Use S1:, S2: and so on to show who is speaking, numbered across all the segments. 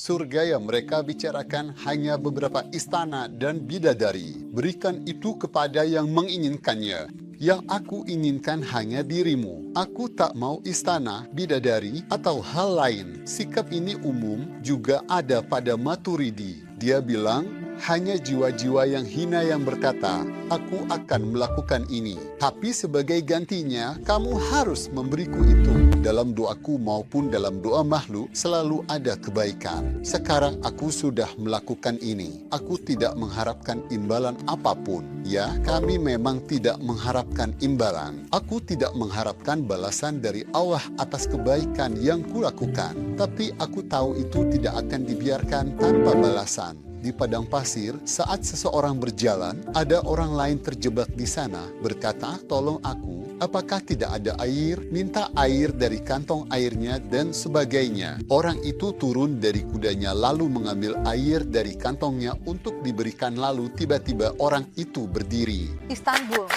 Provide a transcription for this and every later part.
S1: Surga yang mereka bicarakan hanya beberapa istana dan bidadari. Berikan itu kepada yang menginginkannya. Yang aku inginkan hanya dirimu. Aku tak mau istana, bidadari, atau hal lain. Sikap ini umum juga ada pada Maturidi. Dia bilang, hanya jiwa-jiwa yang hina yang berkata, aku akan melakukan ini. Tapi sebagai gantinya, kamu harus memberiku itu. Dalam doaku maupun dalam doa makhluk, selalu ada kebaikan. Sekarang aku sudah melakukan ini. Aku tidak mengharapkan imbalan apapun. Ya, kami memang tidak mengharapkan imbalan. Aku tidak mengharapkan balasan dari Allah atas kebaikan yang kulakukan. Tapi aku tahu itu tidak akan dibiarkan tanpa balasan. Di padang pasir, saat seseorang berjalan, ada orang lain terjebak di sana, berkata, tolong aku, apakah tidak ada air? Minta air dari kantong airnya dan sebagainya. Orang itu turun dari kudanya lalu mengambil air dari kantongnya untuk diberikan, lalu tiba-tiba orang itu berdiri.
S2: Istanbul.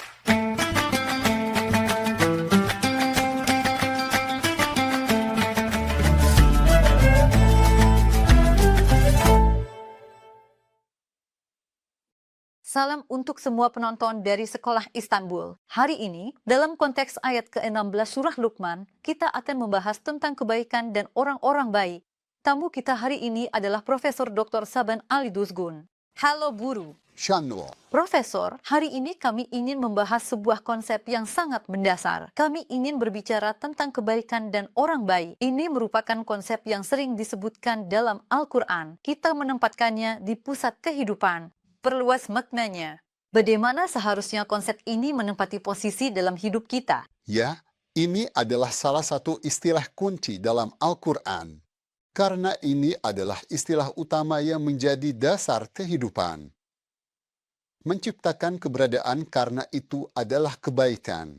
S2: Salam untuk semua penonton dari Sekolah Istanbul. Hari ini, dalam konteks ayat ke-16 surah Luqman, kita akan membahas tentang kebaikan dan orang-orang baik. Tamu kita hari ini adalah Profesor Dr. Saban Ali Duzgun. Halo Guru.
S1: Shanwo.
S2: Profesor, hari ini kami ingin membahas sebuah konsep yang sangat mendasar. Kami ingin berbicara tentang kebaikan dan orang baik. Ini merupakan konsep yang sering disebutkan dalam Al-Quran. Kita menempatkannya di pusat kehidupan. Perluas maknanya. Bagaimana seharusnya konsep ini menempati posisi dalam hidup kita?
S1: Ya, ini adalah salah satu istilah kunci dalam Al-Quran. Karena ini adalah istilah utama yang menjadi dasar kehidupan. Menciptakan keberadaan karena itu adalah kebaikan.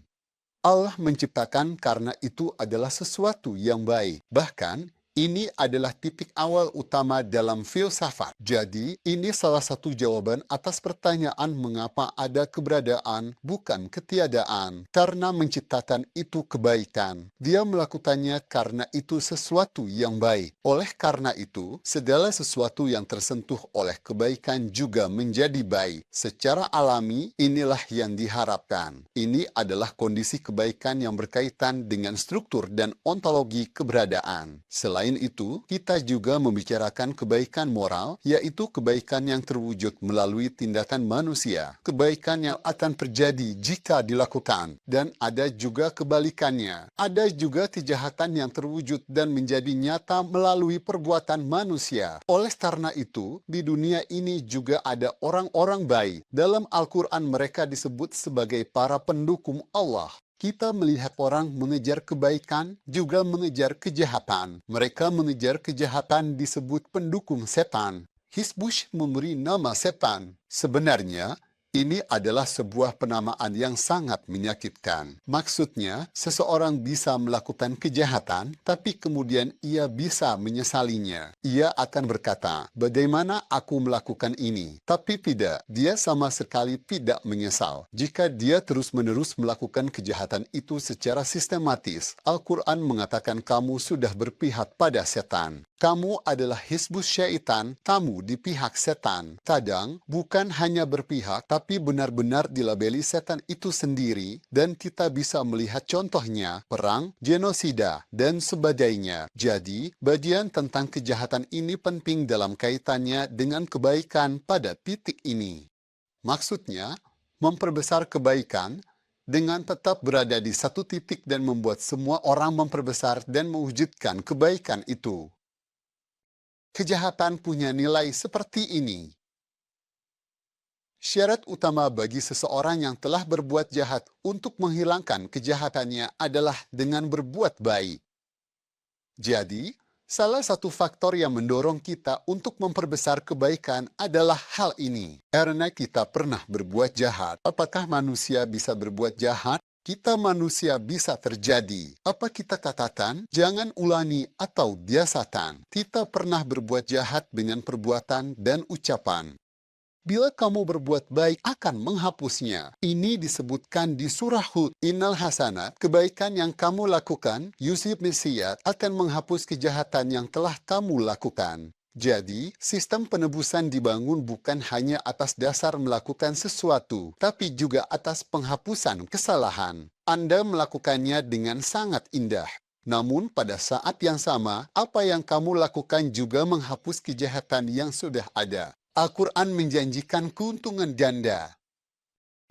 S1: Allah menciptakan karena itu adalah sesuatu yang baik. Bahkan, ini adalah titik awal utama dalam filsafat. Jadi, ini salah satu jawaban atas pertanyaan mengapa ada keberadaan, bukan ketiadaan. Karena menciptakan itu kebaikan. Dia melakukannya karena itu sesuatu yang baik. Oleh karena itu, segala sesuatu yang tersentuh oleh kebaikan juga menjadi baik. Secara alami, inilah yang diharapkan. Ini adalah kondisi kebaikan yang berkaitan dengan struktur dan ontologi keberadaan. Selain itu, kita juga membicarakan kebaikan moral, yaitu kebaikan yang terwujud melalui tindakan manusia. Kebaikan yang akan terjadi jika dilakukan. Dan ada juga kebalikannya. Ada juga kejahatan yang terwujud dan menjadi nyata melalui perbuatan manusia. Oleh karena itu, di dunia ini juga ada orang-orang baik. Dalam Al-Quran mereka disebut sebagai para pendukung Allah. Kita melihat orang mengejar kebaikan, juga mengejar kejahatan. Mereka mengejar kejahatan disebut pendukung setan. Hizbush memberi nama setan. Sebenarnya, ini adalah sebuah penamaan yang sangat menyakitkan. Maksudnya, seseorang bisa melakukan kejahatan, tapi kemudian ia bisa menyesalinya. Ia akan berkata, bagaimana aku melakukan ini? Tapi tidak, dia sama sekali tidak menyesal. Jika dia terus-menerus melakukan kejahatan itu secara sistematis, Al-Quran mengatakan kamu sudah berpihak pada setan. Kamu adalah hizbus syaitan, kamu di pihak setan. Kadang, bukan hanya berpihak, tapi benar-benar dilabeli setan itu sendiri, dan kita bisa melihat contohnya, perang, genosida, dan sebagainya. Jadi, bagian tentang kejahatan ini penting dalam kaitannya dengan kebaikan pada titik ini. Maksudnya, memperbesar kebaikan, dengan tetap berada di satu titik dan membuat semua orang memperbesar dan mewujudkan kebaikan itu. Kejahatan punya nilai seperti ini. Syarat utama bagi seseorang yang telah berbuat jahat untuk menghilangkan kejahatannya adalah dengan berbuat baik. Jadi, salah satu faktor yang mendorong kita untuk memperbesar kebaikan adalah hal ini. Karena kita pernah berbuat jahat, apakah manusia bisa berbuat jahat? Kita manusia bisa terjadi. Apa kita katakan? Jangan ulangi atau biasakan. Kita pernah berbuat jahat dengan perbuatan dan ucapan. Bila kamu berbuat baik akan menghapusnya. Ini disebutkan di surah Hud. Innal hasanat, kebaikan yang kamu lakukan, yusib nasiat, akan menghapus kejahatan yang telah kamu lakukan. Jadi, sistem penebusan dibangun bukan hanya atas dasar melakukan sesuatu, tapi juga atas penghapusan kesalahan. Anda melakukannya dengan sangat indah. Namun pada saat yang sama, apa yang kamu lakukan juga menghapus kejahatan yang sudah ada. Al-Quran menjanjikan keuntungan ganda.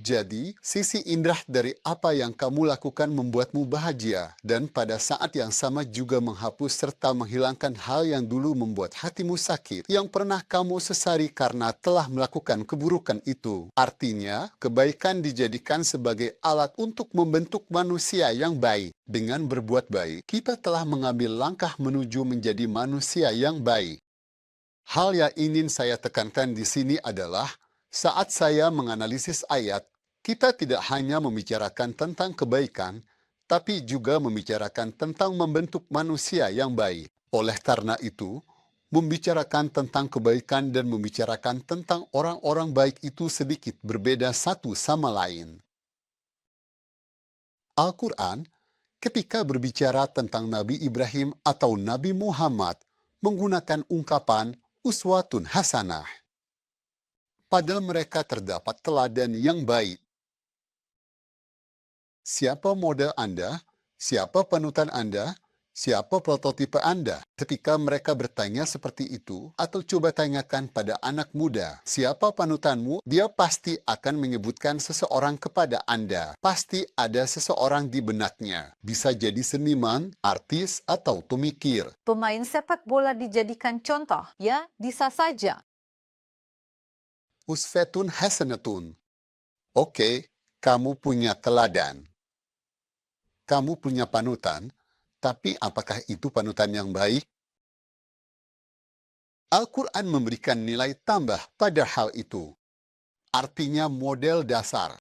S1: Jadi, sisi indah dari apa yang kamu lakukan membuatmu bahagia, dan pada saat yang sama juga menghapus serta menghilangkan hal yang dulu membuat hatimu sakit, yang pernah kamu sesari karena telah melakukan keburukan itu. Artinya, kebaikan dijadikan sebagai alat untuk membentuk manusia yang baik. Dengan berbuat baik, kita telah mengambil langkah menuju menjadi manusia yang baik. Hal yang ingin saya tekankan di sini adalah, saat saya menganalisis ayat, kita tidak hanya membicarakan tentang kebaikan, tapi juga membicarakan tentang membentuk manusia yang baik. Oleh karena itu, membicarakan tentang kebaikan dan membicarakan tentang orang-orang baik itu sedikit berbeda satu sama lain. Al-Quran, ketika berbicara tentang Nabi Ibrahim atau Nabi Muhammad, menggunakan ungkapan uswatun hasanah. Pada mereka terdapat teladan yang baik. Siapa model Anda? Siapa panutan Anda? Siapa prototipe Anda? Ketika mereka bertanya seperti itu, atau coba tanyakan pada anak muda, siapa panutanmu? Dia pasti akan menyebutkan seseorang kepada Anda. Pasti ada seseorang di benaknya. Bisa jadi seniman, artis, atau pemikir.
S2: Pemain sepak bola dijadikan contoh, ya, bisa saja.
S1: Uswatun hasanatun. Oke, kamu punya teladan. Kamu punya panutan, tapi apakah itu panutan yang baik? Al-Quran memberikan nilai tambah pada hal itu. Artinya model dasar.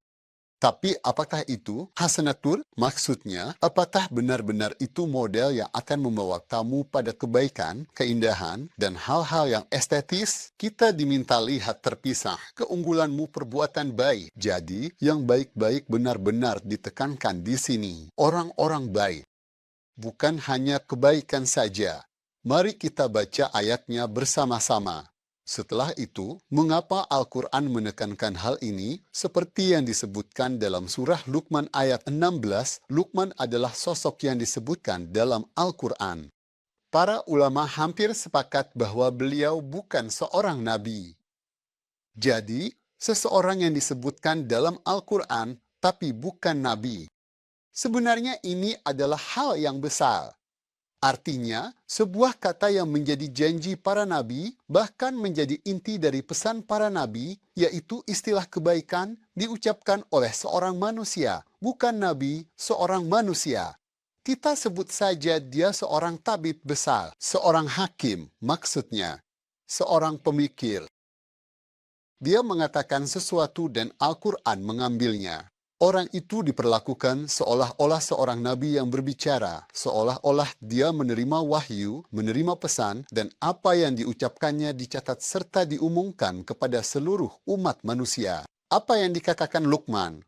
S1: Tapi apakah itu hasanatul? Maksudnya, apakah benar-benar itu model yang akan membawa kamu pada kebaikan, keindahan, dan hal-hal yang estetis? Kita diminta lihat terpisah keunggulanmu perbuatan baik. Jadi, yang baik-baik benar-benar ditekankan di sini. Orang-orang baik. Bukan hanya kebaikan saja. Mari kita baca ayatnya bersama-sama. Setelah itu, mengapa Al-Quran menekankan hal ini? Seperti yang disebutkan dalam surah Luqman ayat 16, Luqman adalah sosok yang disebutkan dalam Al-Quran. Para ulama hampir sepakat bahwa beliau bukan seorang nabi. Jadi, seseorang yang disebutkan dalam Al-Quran, tapi bukan nabi. Sebenarnya ini adalah hal yang besar. Artinya, sebuah kata yang menjadi janji para nabi, bahkan menjadi inti dari pesan para nabi, yaitu istilah kebaikan diucapkan oleh seorang manusia, bukan nabi, seorang manusia. Kita sebut saja dia seorang tabib besar, seorang hakim, maksudnya, seorang pemikir. Dia mengatakan sesuatu dan Al-Quran mengambilnya. Orang itu diperlakukan seolah-olah seorang nabi yang berbicara, seolah-olah dia menerima wahyu, menerima pesan, dan apa yang diucapkannya dicatat serta diumumkan kepada seluruh umat manusia. Apa yang dikatakan Luqman?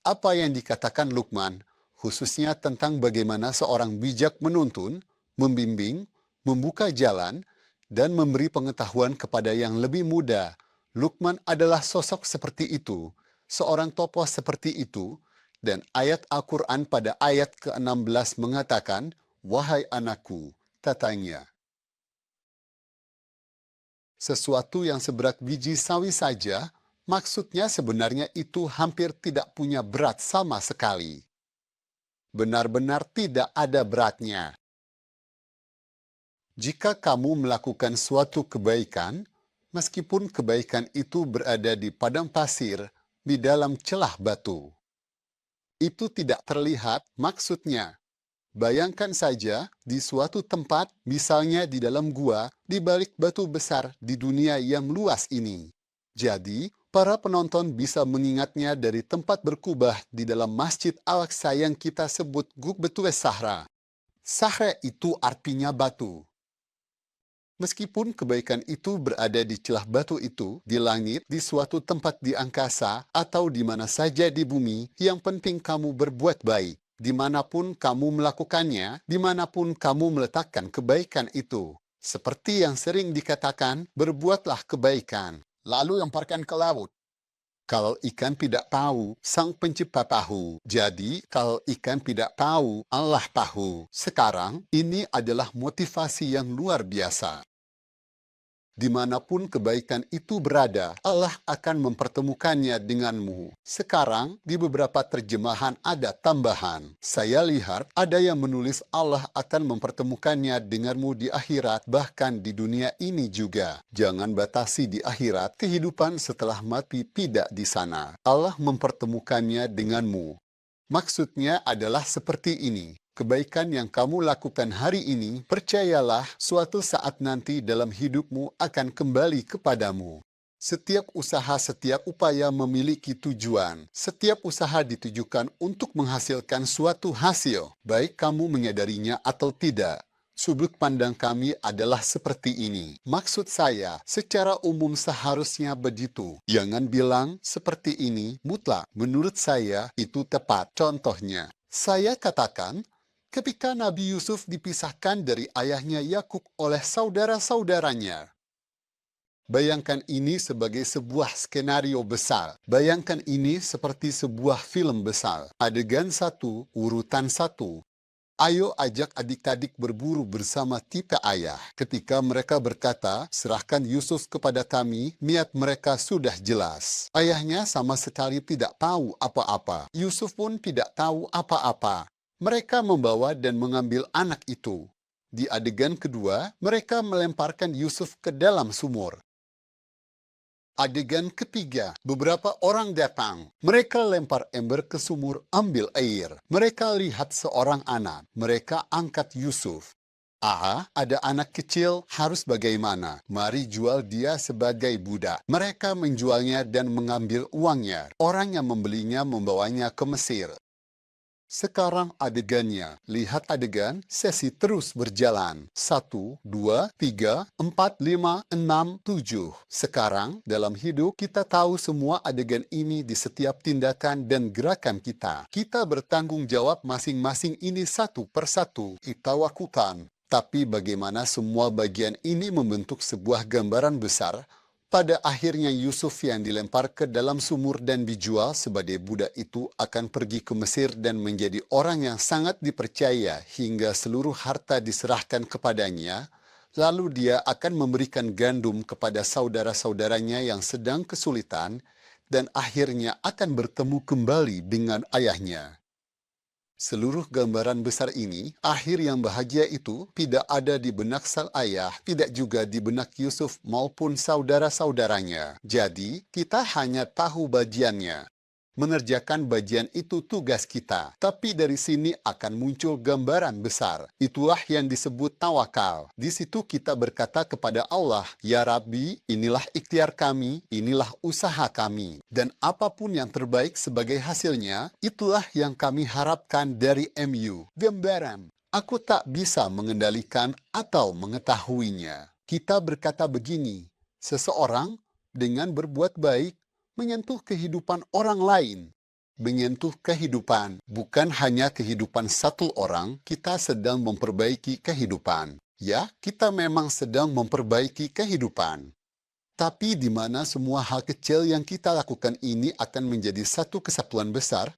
S1: Apa yang dikatakan Luqman, khususnya tentang bagaimana seorang bijak menuntun, membimbing, membuka jalan, dan memberi pengetahuan kepada yang lebih muda. Luqman adalah sosok seperti itu. Seorang tokoh seperti itu, dan ayat Al-Quran pada ayat ke-16 mengatakan, "Wahai anakku," katanya. Sesuatu yang seberat biji sawi saja, maksudnya sebenarnya itu hampir tidak punya berat sama sekali. Benar-benar tidak ada beratnya. Jika kamu melakukan suatu kebaikan, meskipun kebaikan itu berada di padang pasir, di dalam celah batu. Itu tidak terlihat maksudnya. Bayangkan saja di suatu tempat, misalnya di dalam gua, di balik batu besar di dunia yang luas ini. Jadi, para penonton bisa mengingatnya dari tempat berkubah di dalam Masjid Al-Aqsa yang kita sebut Qubbatus Sahra. Sahra itu artinya batu. Meskipun kebaikan itu berada di celah batu itu, di langit, di suatu tempat di angkasa, atau di mana saja di bumi, yang penting kamu berbuat baik. Dimanapun kamu melakukannya, dimanapun kamu meletakkan kebaikan itu. Seperti yang sering dikatakan, berbuatlah kebaikan, lalu lemparkan ke laut. Kalau ikan tidak tahu, Sang Pencipta tahu. Jadi, kalau ikan tidak tahu, Allah tahu. Sekarang, ini adalah motivasi yang luar biasa. Dimanapun kebaikan itu berada, Allah akan mempertemukannya denganmu. Sekarang, di beberapa terjemahan ada tambahan. Saya lihat ada yang menulis Allah akan mempertemukannya denganmu di akhirat, bahkan di dunia ini juga. Jangan batasi di akhirat, kehidupan setelah mati tidak di sana. Allah mempertemukannya denganmu. Maksudnya adalah seperti ini. Kebaikan yang kamu lakukan hari ini, percayalah suatu saat nanti dalam hidupmu akan kembali kepadamu. Setiap usaha, setiap upaya memiliki tujuan. Setiap usaha ditujukan untuk menghasilkan suatu hasil, baik kamu menyadarinya atau tidak. Sudut pandang kami adalah seperti ini. Maksud saya, secara umum seharusnya begitu. Jangan bilang seperti ini mutlak. Menurut saya, itu tepat. Contohnya, saya katakan, ketika Nabi Yusuf dipisahkan dari ayahnya Yakub oleh saudara-saudaranya. Bayangkan ini sebagai sebuah skenario besar. Bayangkan ini seperti sebuah film besar. Adegan 1, urutan 1. Ayo ajak adik-adik berburu bersama kita ayah. Ketika mereka berkata, serahkan Yusuf kepada kami, niat mereka sudah jelas. Ayahnya sama sekali tidak tahu apa-apa. Yusuf pun tidak tahu apa-apa. Mereka membawa dan mengambil anak itu. Di adegan kedua, mereka melemparkan Yusuf ke dalam sumur. Adegan ketiga, beberapa orang datang. Mereka lempar ember ke sumur, ambil air. Mereka lihat seorang anak. Mereka angkat Yusuf. Ada anak kecil, harus bagaimana? Mari jual dia sebagai budak. Mereka menjualnya dan mengambil uangnya. Orang yang membelinya membawanya ke Mesir. Sekarang adegannya. Lihat adegan, sesi terus berjalan. 1, 2, 3, 4, 5, 6, 7. Sekarang, dalam hidup, kita tahu semua adegan ini di setiap tindakan dan gerakan kita. Kita bertanggung jawab masing-masing ini satu persatu. Kita lakukan. Tapi bagaimana semua bagian ini membentuk sebuah gambaran besar. Pada akhirnya Yusuf yang dilempar ke dalam sumur dan dijual sebagai budak itu akan pergi ke Mesir dan menjadi orang yang sangat dipercaya hingga seluruh harta diserahkan kepadanya. Lalu dia akan memberikan gandum kepada saudara-saudaranya yang sedang kesulitan dan akhirnya akan bertemu kembali dengan ayahnya. Seluruh gambaran besar ini, akhir yang bahagia itu tidak ada di benak sang ayah, tidak juga di benak Yusuf maupun saudara-saudaranya. Jadi, kita hanya tahu bagiannya. Mengerjakan bagian itu tugas kita. Tapi dari sini akan muncul gambaran besar. Itulah yang disebut tawakal. Di situ kita berkata kepada Allah, "Ya Rabbi, inilah ikhtiar kami, inilah usaha kami. Dan apapun yang terbaik sebagai hasilnya, itulah yang kami harapkan dari MU." Gambaran. Aku tak bisa mengendalikan atau mengetahuinya. Kita berkata begini, seseorang dengan berbuat baik menyentuh kehidupan orang lain. Menyentuh kehidupan, bukan hanya kehidupan satu orang, kita sedang memperbaiki kehidupan. Ya, kita memang sedang memperbaiki kehidupan. Tapi di mana semua hal kecil yang kita lakukan ini akan menjadi satu kesatuan besar,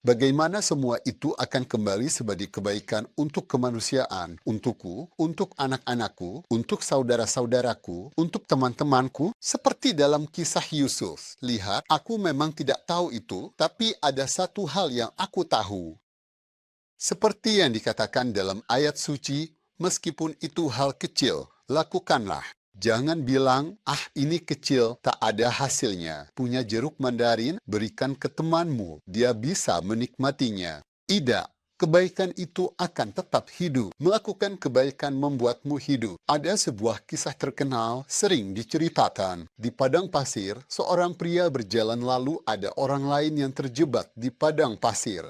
S1: bagaimana semua itu akan kembali sebagai kebaikan untuk kemanusiaan, untukku, untuk anak-anakku, untuk saudara-saudaraku, untuk teman-temanku, seperti dalam kisah Yusuf. Lihat, aku memang tidak tahu itu, tapi ada satu hal yang aku tahu. Seperti yang dikatakan dalam ayat suci, meskipun itu hal kecil, lakukanlah. Jangan bilang, ini kecil, tak ada hasilnya. Punya jeruk mandarin, berikan ke temanmu. Dia bisa menikmatinya. Tidak, kebaikan itu akan tetap hidup. Melakukan kebaikan membuatmu hidup. Ada sebuah kisah terkenal, sering diceritakan. Di padang pasir, seorang pria berjalan lalu ada orang lain yang terjebak di padang pasir.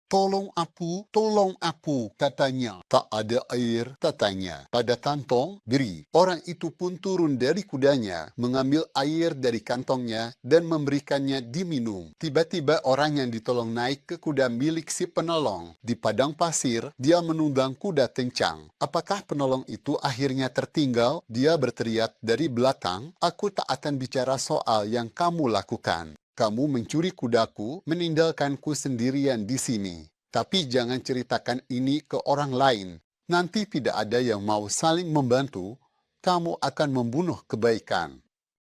S1: tolong aku, katanya. Tak ada air, katanya. Pada kantong, beri. Orang itu pun turun dari kudanya, mengambil air dari kantongnya, dan memberikannya diminum. Tiba-tiba orang yang ditolong naik ke kuda milik si penolong. Di padang pasir, dia menunggang kuda kencang. Apakah penolong itu akhirnya tertinggal? Dia berteriak dari belakang, "Aku tak akan bicara soal yang kamu lakukan. Kamu mencuri kudaku, meninggalkanku sendirian di sini. Tapi jangan ceritakan ini ke orang lain. Nanti tidak ada yang mau saling membantu, kamu akan membunuh kebaikan."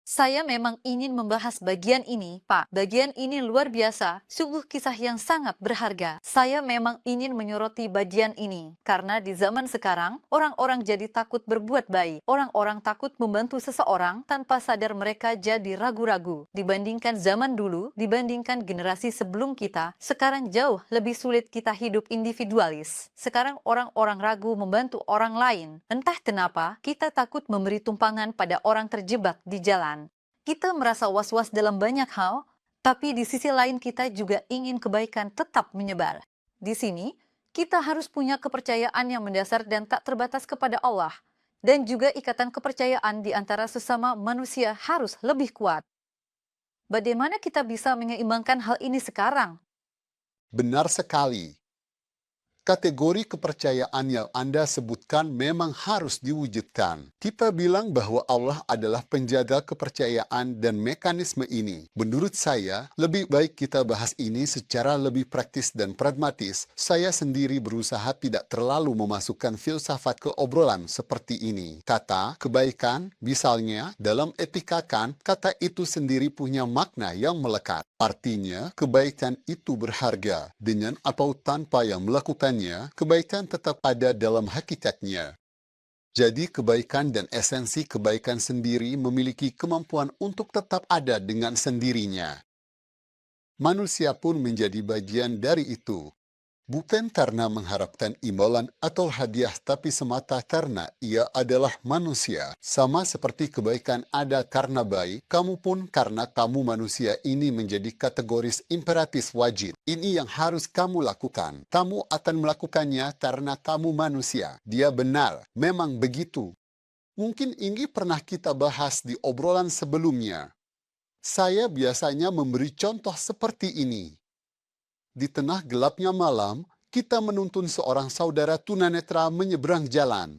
S2: Saya memang ingin membahas bagian ini, Pak. Bagian ini luar biasa, sungguh kisah yang sangat berharga. Saya memang ingin menyoroti bagian ini, karena di zaman sekarang, orang-orang jadi takut berbuat baik. Orang-orang takut membantu seseorang tanpa sadar mereka jadi ragu-ragu. Dibandingkan zaman dulu, dibandingkan generasi sebelum kita, sekarang jauh lebih sulit kita hidup individualis. Sekarang orang-orang ragu membantu orang lain. Entah kenapa, kita takut memberi tumpangan pada orang terjebak di jalan. Kita merasa was-was dalam banyak hal, tapi di sisi lain kita juga ingin kebaikan tetap menyebar. Di sini, kita harus punya kepercayaan yang mendasar dan tak terbatas kepada Allah, dan juga ikatan kepercayaan di antara sesama manusia harus lebih kuat. Bagaimana kita bisa menyeimbangkan hal ini sekarang?
S1: Benar sekali. Kategori kepercayaan yang Anda sebutkan memang harus diwujudkan. Kita bilang bahwa Allah adalah penjaga kepercayaan dan mekanisme ini. Menurut saya, lebih baik kita bahas ini secara lebih praktis dan pragmatis. Saya sendiri berusaha tidak terlalu memasukkan filsafat ke obrolan seperti ini. Kata kebaikan, misalnya, dalam etika Kant, kata itu sendiri punya makna yang melekat. Artinya, kebaikan itu berharga. Dengan atau tanpa yang melakukannya, kebaikan tetap ada dalam hakikatnya. Jadi, kebaikan dan esensi kebaikan sendiri memiliki kemampuan untuk tetap ada dengan sendirinya. Manusia pun menjadi bagian dari itu. Bukan karena mengharapkan imbalan atau hadiah, tapi semata karena ia adalah manusia. Sama seperti kebaikan ada karena baik, kamu pun karena kamu manusia ini menjadi kategoris imperatif wajib. Ini yang harus kamu lakukan. Kamu akan melakukannya karena kamu manusia. Dia benar, memang begitu. Mungkin ini pernah kita bahas di obrolan sebelumnya. Saya biasanya memberi contoh seperti ini. Di tengah gelapnya malam, kita menuntun seorang saudara tunanetra menyeberang jalan.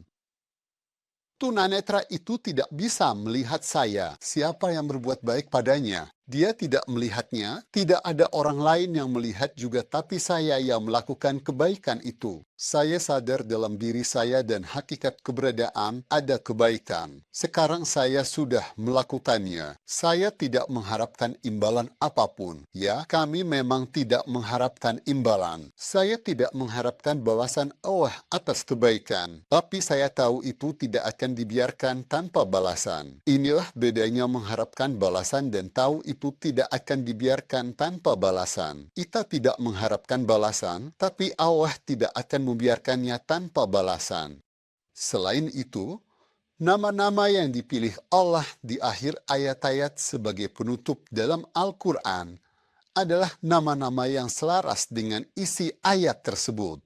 S1: Tunanetra itu tidak bisa melihat saya, siapa yang berbuat baik padanya. Dia tidak melihatnya, tidak ada orang lain yang melihat juga, tapi saya yang melakukan kebaikan itu. Saya sadar dalam diri saya dan hakikat keberadaan ada kebaikan. Sekarang saya sudah melakukannya. Saya tidak mengharapkan imbalan apapun. Ya, kami memang tidak mengharapkan imbalan. Saya tidak mengharapkan balasan Allah atas kebaikan. Tapi saya tahu itu tidak akan dibiarkan tanpa balasan. Inilah bedanya mengharapkan balasan dan tahu itu tidak akan dibiarkan tanpa balasan. Kita tidak mengharapkan balasan, tapi Allah tidak akan membiarkannya tanpa balasan. Selain itu, nama-nama yang dipilih Allah di akhir ayat-ayat sebagai penutup dalam Al-Quran adalah nama-nama yang selaras dengan isi ayat tersebut.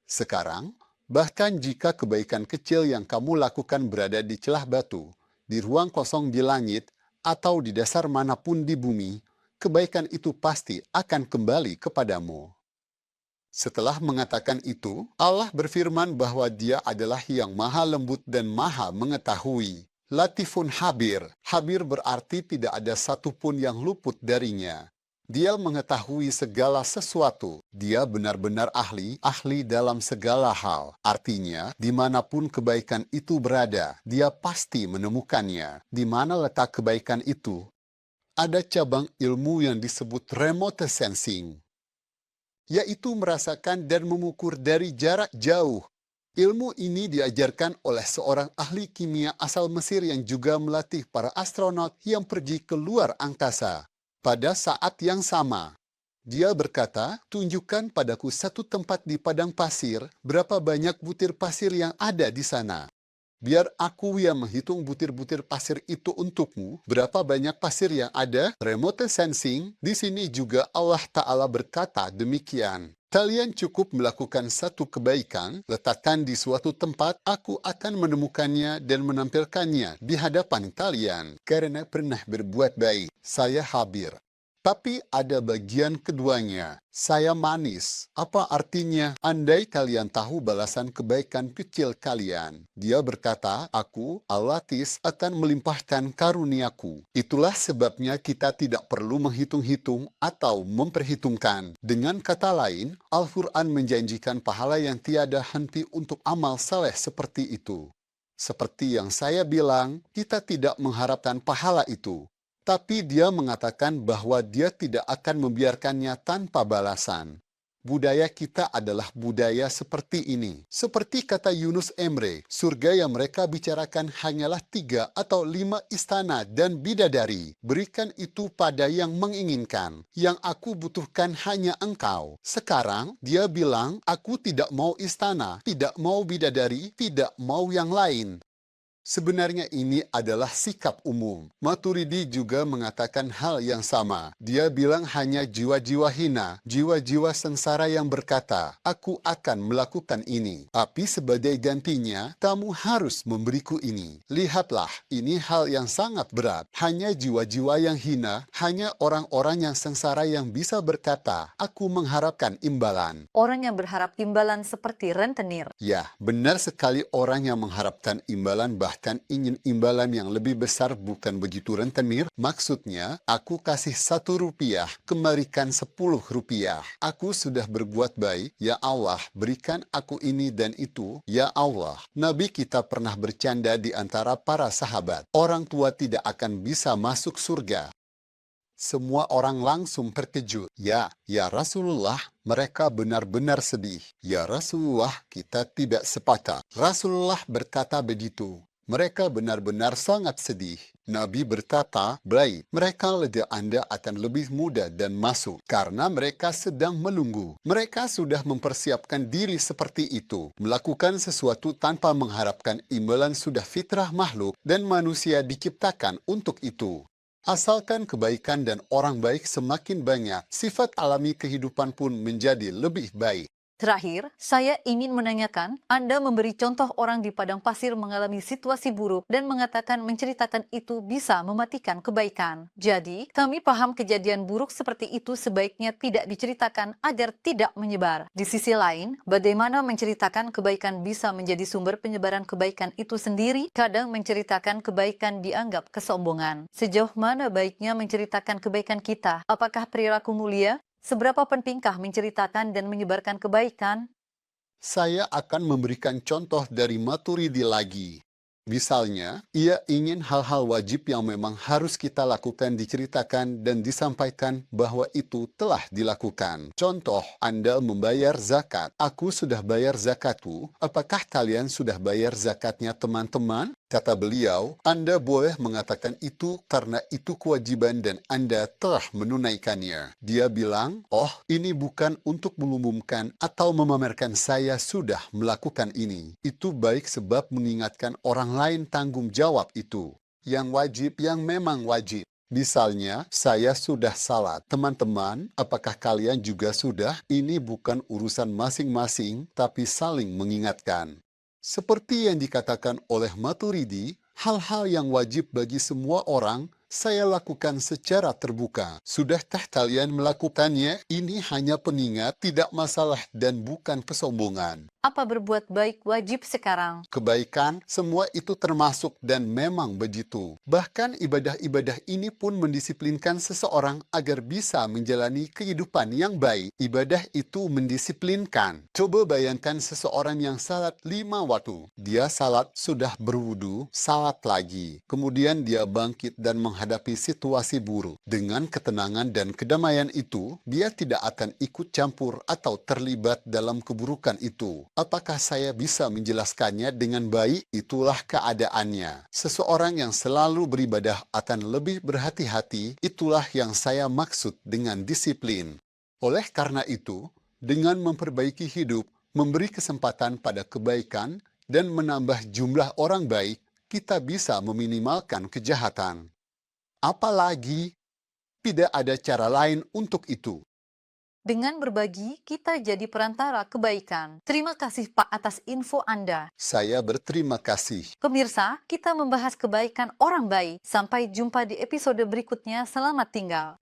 S1: Sekarang, bahkan jika kebaikan kecil yang kamu lakukan berada di celah batu, di ruang kosong di langit, atau di dasar manapun di bumi, kebaikan itu pasti akan kembali kepadamu. Setelah mengatakan itu, Allah berfirman bahwa Dia adalah yang maha lembut dan maha mengetahui. Latifun Habir. Habir berarti tidak ada satupun yang luput darinya. Dia mengetahui segala sesuatu. Dia benar-benar ahli dalam segala hal. Artinya, dimanapun kebaikan itu berada, dia pasti menemukannya. Di mana letak kebaikan itu? Ada cabang ilmu yang disebut remote sensing, yaitu merasakan dan mengukur dari jarak jauh. Ilmu ini diajarkan oleh seorang ahli kimia asal Mesir yang juga melatih para astronot yang pergi ke luar angkasa. Pada saat yang sama, dia berkata, "Tunjukkan padaku satu tempat di padang pasir, berapa banyak butir pasir yang ada di sana." Biar aku yang menghitung butir-butir pasir itu untukmu. Berapa banyak pasir yang ada? Remote sensing. Di sini juga Allah Ta'ala berkata demikian. Kalian cukup melakukan satu kebaikan, letakkan di suatu tempat, aku akan menemukannya dan menampilkannya di hadapan kalian. Karena pernah berbuat baik, saya hadir. Tapi ada bagian keduanya, saya manis. Apa artinya? Andai kalian tahu balasan kebaikan kecil kalian. Dia berkata, aku, Al-Latis, akan melimpahkan karuniaku. Itulah sebabnya kita tidak perlu menghitung-hitung atau memperhitungkan. Dengan kata lain, Al-Quran menjanjikan pahala yang tiada henti untuk amal saleh seperti itu. Seperti yang saya bilang, kita tidak mengharapkan pahala itu. Tapi dia mengatakan bahwa dia tidak akan membiarkannya tanpa balasan. Budaya kita adalah budaya seperti ini. Seperti kata Yunus Emre, surga yang mereka bicarakan hanyalah 3 atau 5 istana dan bidadari. Berikan itu pada yang menginginkan. Yang aku butuhkan hanya engkau. Sekarang dia bilang, aku tidak mau istana, tidak mau bidadari, tidak mau yang lain. Sebenarnya ini adalah sikap umum. Maturidi juga mengatakan hal yang sama. Dia bilang hanya jiwa-jiwa hina, jiwa-jiwa sengsara yang berkata, aku akan melakukan ini. Tapi sebagai gantinya, kamu harus memberiku ini. Lihatlah, ini hal yang sangat berat. Hanya jiwa-jiwa yang hina, hanya orang-orang yang sengsara yang bisa berkata, aku mengharapkan imbalan.
S2: Orang yang berharap imbalan seperti rentenir.
S1: Ya, benar sekali orang yang mengharapkan imbalan bahkan ingin imbalan yang lebih besar, bukan begitu rentenir? Maksudnya, aku kasih 1 rupiah, kembalikan 10 rupiah. Aku sudah berbuat baik, ya Allah, berikan aku ini dan itu, ya Allah. Nabi kita pernah bercanda di antara para sahabat. Orang tua tidak akan bisa masuk surga. Semua orang langsung terkejut. Ya Rasulullah, mereka benar-benar sedih. Ya Rasulullah, kita tidak sepakat. Rasulullah berkata begitu. Mereka benar-benar sangat sedih. Nabi berkata, baik, mereka lega Anda akan lebih mudah dan masuk. Karena mereka sedang menunggu. Mereka sudah mempersiapkan diri seperti itu. Melakukan sesuatu tanpa mengharapkan imbalan sudah fitrah makhluk dan manusia diciptakan untuk itu. Asalkan kebaikan dan orang baik semakin banyak, sifat alami kehidupan pun menjadi lebih baik.
S2: Terakhir, saya ingin menanyakan, Anda memberi contoh orang di padang pasir mengalami situasi buruk dan mengatakan menceritakan itu bisa mematikan kebaikan. Jadi, kami paham kejadian buruk seperti itu sebaiknya tidak diceritakan agar tidak menyebar. Di sisi lain, bagaimana menceritakan kebaikan bisa menjadi sumber penyebaran kebaikan itu sendiri? Kadang menceritakan kebaikan dianggap kesombongan. Sejauh mana baiknya menceritakan kebaikan kita? Apakah perilaku mulia? Seberapa pentingkah menceritakan dan menyebarkan kebaikan?
S1: Saya akan memberikan contoh dari Maturidi lagi. Misalnya, ia ingin hal-hal wajib yang memang harus kita lakukan diceritakan dan disampaikan bahwa itu telah dilakukan. Contoh, Anda membayar zakat. Aku sudah bayar zakatku. Apakah kalian sudah bayar zakatnya teman-teman? Kata beliau, Anda boleh mengatakan itu karena itu kewajiban dan Anda telah menunaikannya. Dia bilang, oh, ini bukan untuk mengumumkan atau memamerkan saya sudah melakukan ini. Itu baik sebab mengingatkan orang lain tanggung jawab itu. Yang wajib, yang memang wajib. Misalnya, saya sudah salat. Teman-teman, apakah kalian juga sudah? Ini bukan urusan masing-masing, tapi saling mengingatkan. Seperti yang dikatakan oleh Maturidi, hal-hal yang wajib bagi semua orang, saya lakukan secara terbuka. Sudahkah kalian melakukannya? Ini hanya pengingat, tidak masalah dan bukan kesombongan.
S2: Apa berbuat baik wajib sekarang?
S1: Kebaikan, semua itu termasuk dan memang begitu. Bahkan ibadah-ibadah ini pun mendisiplinkan seseorang agar bisa menjalani kehidupan yang baik. Ibadah itu mendisiplinkan. Coba bayangkan seseorang yang salat 5 waktu. Dia salat sudah berwudu, salat lagi. Kemudian dia bangkit dan menghadapi situasi buruk. Dengan ketenangan dan kedamaian itu, dia tidak akan ikut campur atau terlibat dalam keburukan itu. Apakah saya bisa menjelaskannya dengan baik? Itulah keadaannya. Seseorang yang selalu beribadah akan lebih berhati-hati. Itulah yang saya maksud dengan disiplin. Oleh karena itu, dengan memperbaiki hidup, memberi kesempatan pada kebaikan, dan menambah jumlah orang baik, kita bisa meminimalkan kejahatan. Apalagi, tidak ada cara lain untuk itu.
S2: Dengan berbagi, kita jadi perantara kebaikan. Terima kasih Pak atas info Anda.
S1: Saya berterima kasih.
S2: Pemirsa, kita membahas kebaikan orang baik. Sampai jumpa di episode berikutnya. Selamat tinggal.